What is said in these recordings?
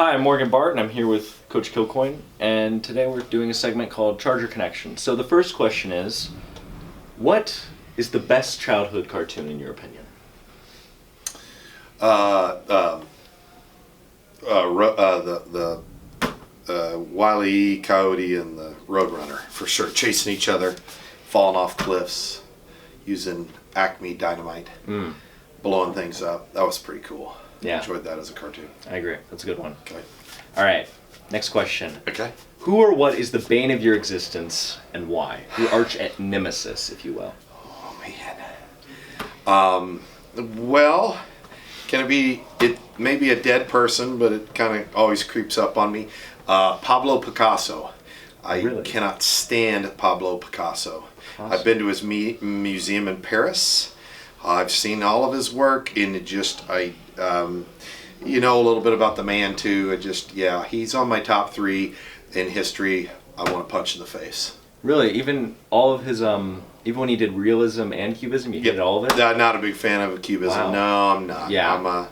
Hi, I'm Morgan Bart, and I'm here with Coach Kilcoyne, and today we're doing a segment called Charger Connection. So the first question is, what is the best childhood cartoon in your opinion? The Wile E. Coyote and the Roadrunner, for sure. Chasing each other, falling off cliffs, using Acme dynamite, blowing things up. That was pretty cool. Yeah. Enjoyed that as a cartoon. I agree. That's a good one. Okay. All right, next question. Okay. Who or what is the bane of your existence, and why? Your arch nemesis, if you will. Oh, man. Well, can it be, it may be a dead person, but it kind of always creeps up on me. Pablo Picasso. I Really? cannot stand Pablo Picasso. Awesome. I've been to his museum in Paris. I've seen all of his work, and it just, you know a little bit about the man too. He's on my top 3 in history. I want to punch in the face. Really? Even all of his, even when he did realism and cubism, you hated all of it? I'm not a big fan of Cubism. Wow. No, I'm not. Yeah.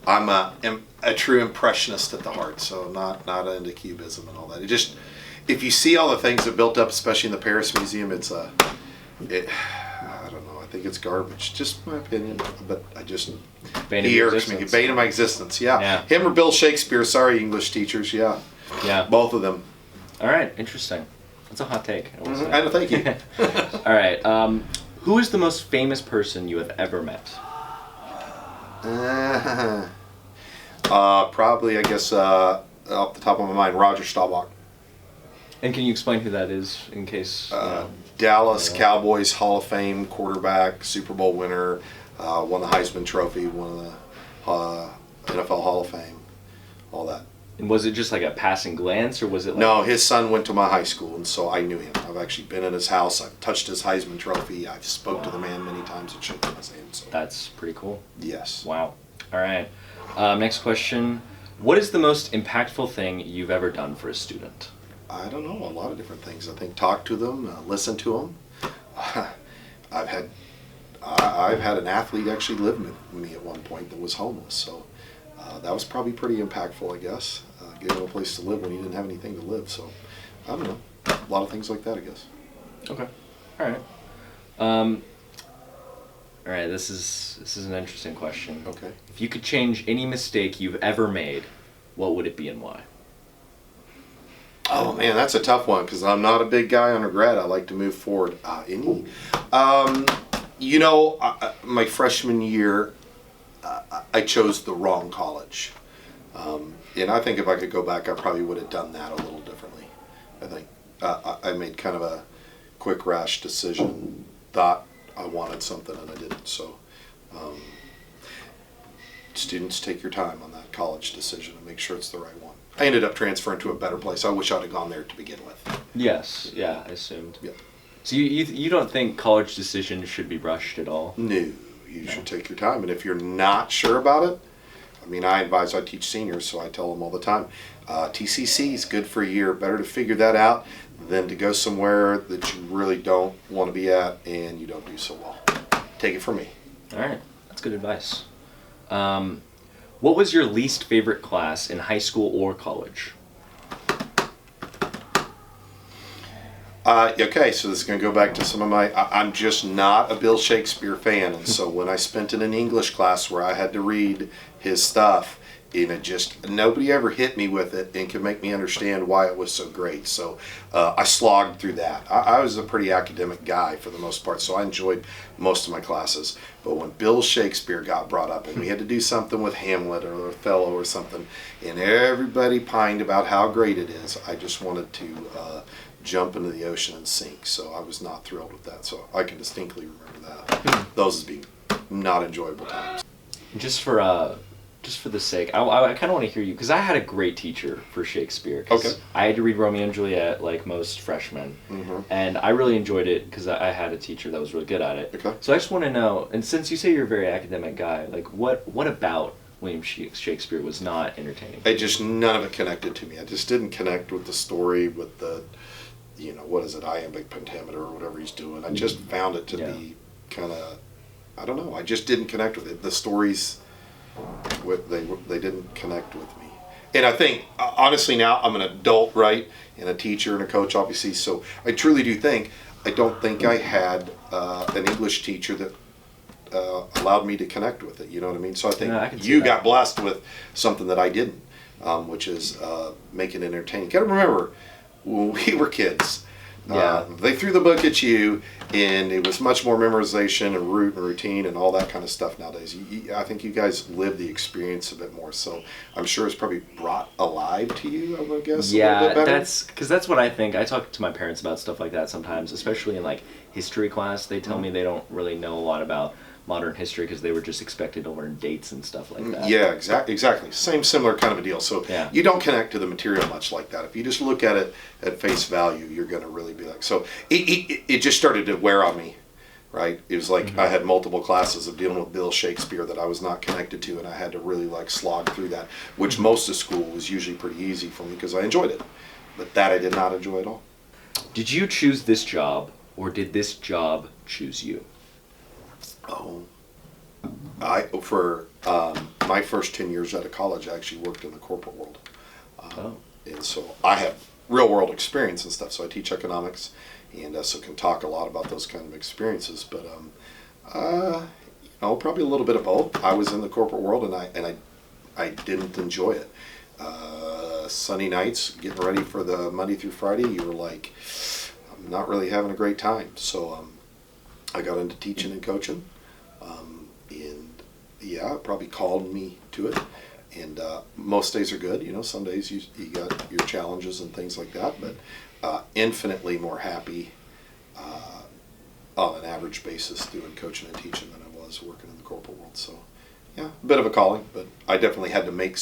I'm a true impressionist at the heart, so not into Cubism and all that. It just, if you see all the things that built up, especially in the Paris Museum, I don't know. I think it's garbage. Just my opinion, but he irks me. Bane of my existence. Yeah. Him or Bill Shakespeare. Sorry, English teachers. Yeah. Both of them. All right. Interesting. That's a hot take. I know. Thank you. All right. Who is the most famous person you have ever met? Probably, I guess, off the top of my mind, Roger Staubach. And can you explain who that is, in case? Dallas Cowboys Hall of Fame quarterback, Super Bowl winner, won the Heisman Trophy, won the NFL Hall of Fame, all that. And was it just like a passing glance, or was it like... No, his son went to my high school, and so I knew him. I've actually been in his house. I've touched his Heisman Trophy. I've spoke to the man many times and shook his hand. So. That's pretty cool. Yes. Wow. All right. Next question. What is the most impactful thing you've ever done for a student? I don't know. A lot of different things. I think talk to them, listen to them. I've had an athlete actually live with me at one point that was homeless, so that was probably pretty impactful, I guess. Gave him a place to live when he didn't have anything to live. So I don't know. A lot of things like that, I guess. Okay. All right. All right. This is an interesting question. Okay. If you could change any mistake you've ever made, what would it be and why? Oh man, that's a tough one because I'm not a big guy on regret. I like to move forward. My freshman year, I chose the wrong college, and I think if I could go back, I probably would have done that a little differently. I think I made kind of a quick, rash decision. Thought I wanted something and I didn't. So, students, take your time on that college decision and make sure it's the right one. I ended up transferring to a better place. I wish I'd have gone there to begin with. Yes. Yeah, I assumed. Yeah. So you don't think college decisions should be rushed at all? No, you should take your time. And if you're not sure about it, I teach seniors, so I tell them all the time, TCC is good for a year. Better to figure that out than to go somewhere that you really don't want to be at and you don't do so well. Take it from me. All right. That's good advice. What was your least favorite class in high school or college? Okay, so this is going to go back to some of I'm just not a Bill Shakespeare fan, and so when I spent in an English class where I had to read his stuff, nobody ever hit me with it and could make me understand why it was so great. So I slogged through that. I was a pretty academic guy for the most part, so I enjoyed most of my classes. But when Bill Shakespeare got brought up and we had to do something with Hamlet or Othello or something, and everybody pined about how great it is, I just wanted to jump into the ocean and sink. So I was not thrilled with that. So I can distinctly remember that. Those as being not enjoyable times. Just for the sake, I kind of want to hear you, because I had a great teacher for Shakespeare. Okay. I had to read Romeo and Juliet like most freshmen, and I really enjoyed it because I had a teacher that was really good at it. Okay. So I just want to know, and since you say you're a very academic guy, like what about William Shakespeare was not entertaining? None of it connected to me. I just didn't connect with the story, with the, what is it, iambic pentameter or whatever he's doing. I just found it to be kind of, I don't know, I just didn't connect with it. The stories, they didn't connect with me. And I think, honestly, now I'm an adult, right? And a teacher and a coach, obviously. So I truly do think, I don't think I had an English teacher that allowed me to connect with it. You know what I mean? So I think you got blessed with something that I didn't, which is making it entertaining. You got to remember, when we were kids, they threw the book at you, and it was much more memorization and rote and routine and all that kind of stuff nowadays. I think you guys live the experience a bit more, so I'm sure it's probably brought alive to you, I would guess, a little bit better. That's what I think. I talk to my parents about stuff like that sometimes, especially in like history class. They tell me they don't really know a lot about modern history because they were just expected to learn dates and stuff like that. Yeah, exactly. Similar kind of a deal. So you don't connect to the material much like that. If you just look at it at face value, you're going to really be like, so it just started to wear on me, right? It was like I had multiple classes of dealing with Bill Shakespeare that I was not connected to, and I had to really like slog through that, which most of school was usually pretty easy for me because I enjoyed it. But that I did not enjoy at all. Did you choose this job, or did this job choose you? Oh, for my first 10 years out of college, I actually worked in the corporate world. And so I have real world experience and stuff. So I teach economics, and so can talk a lot about those kind of experiences. But probably a little bit of both. I was in the corporate world, and I didn't enjoy it. Sunday nights, getting ready for the Monday through Friday, you were like, I'm not really having a great time. So I got into teaching and coaching. It probably called me to it. And most days are good. Some days you got your challenges and things like that, but infinitely more happy on an average basis doing coaching and teaching than I was working in the corporate world. So, a bit of a calling, but I definitely had to make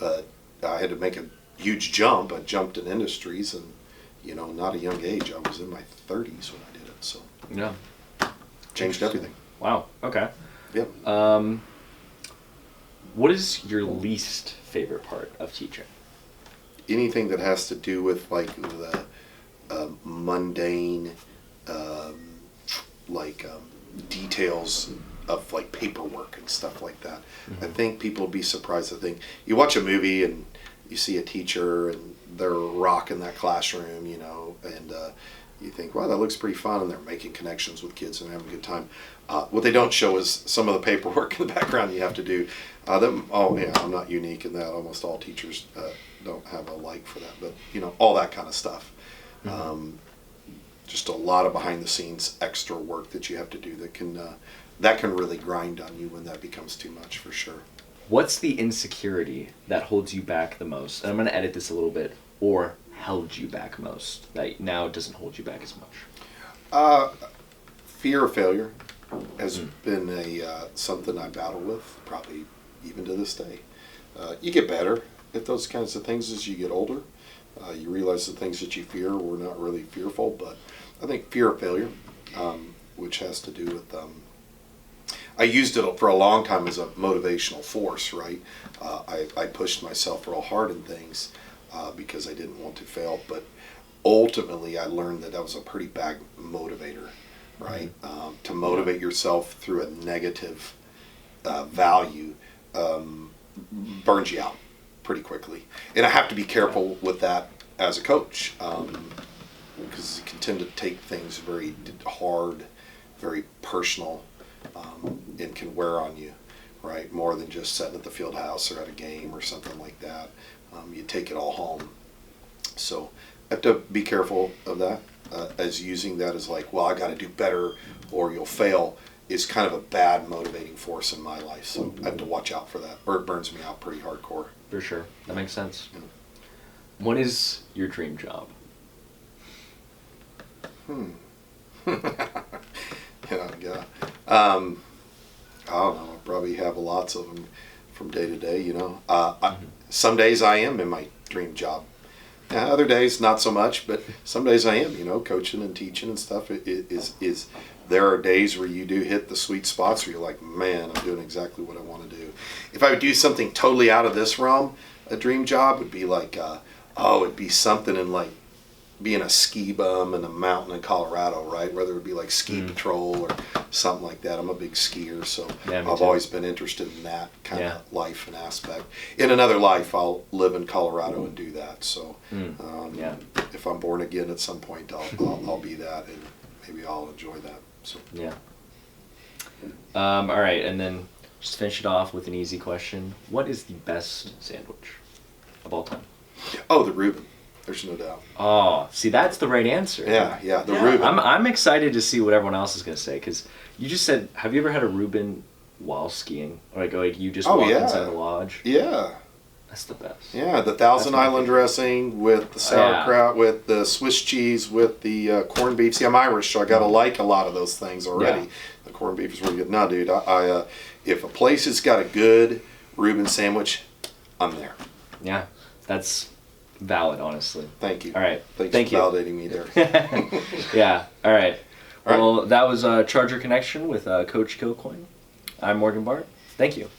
I had to make a huge jump. I jumped in industries, and, not a young age. I was in my 30s when I did it. So, changed everything. Wow. Okay. Yep. What is your least favorite part of teaching? Anything that has to do with like the mundane, details of like paperwork and stuff like that. I think people would be surprised. I think you watch a movie and you see a teacher and they're rocking that classroom, and you think, wow, that looks pretty fun, and they're making connections with kids and having a good time. What they don't show is some of the paperwork in the background you have to do. I'm not unique in that. Almost all teachers don't have a like for that, but all that kind of stuff. Just a lot of behind the scenes extra work that you have to do that can really grind on you when that becomes too much, for sure. What's the insecurity that holds you back the most? And I'm going to edit this a little bit. Or held you back most that now doesn't hold you back as much? Fear of failure has been something I battle with, probably even to this day. You get better at those kinds of things as you get older. You realize the things that you fear were not really fearful, but I think fear of failure, which has to do with I used it for a long time as a motivational force, right? I pushed myself real hard in things because I didn't want to fail, but ultimately I learned that was a pretty bad motivator, right? To motivate yourself through a negative value burns you out pretty quickly. And I have to be careful with that as a coach, because you can tend to take things very hard, very personal, and can wear on you, right? More than just sitting at the field house or at a game or something like that. You take it all home. So I have to be careful of that, as using that as like, well, I got to do better or you'll fail is kind of a bad motivating force in my life. So I have to watch out for that, or it burns me out pretty hardcore. For sure. That makes sense. What is your dream job? Yeah. I don't know. I probably have lots of them from day to day, Some days I am in my dream job. Other days, not so much, but some days I am, coaching and teaching and stuff. There are days where you do hit the sweet spots where you're like, man, I'm doing exactly what I want to do. If I would do something totally out of this realm, a dream job would be like, it'd be something in like being a ski bum in a mountain in Colorado, right? Whether it be like ski patrol or something like that. I'm a big skier, so I've always been interested in that kind of life and aspect. In another life, I'll live in Colorado and do that. So if I'm born again at some point, I'll be that, and maybe I'll enjoy that. So yeah. All right, and then just finish it off with an easy question. What is the best sandwich of all time? Oh, the Reuben. There's no doubt. Oh, see, that's the right answer. Yeah, the Reuben. I'm excited to see what everyone else is going to say, because you just said, have you ever had a Reuben while skiing? Or like you just walk inside the lodge? Yeah. That's the best. Yeah, the Thousand Island dressing with the sauerkraut, with the Swiss cheese, with the corned beef. See, I'm Irish, so I got to like a lot of those things already. Yeah. The corned beef is really good. No, dude, I if a place has got a good Reuben sandwich, I'm there. Yeah, that's valid, honestly. Thank you. All right. Thanks for validating me there. Yeah. All right. Well, that was Charger Connection with Coach Kilcoyne. I'm Morgan Bart. Thank you.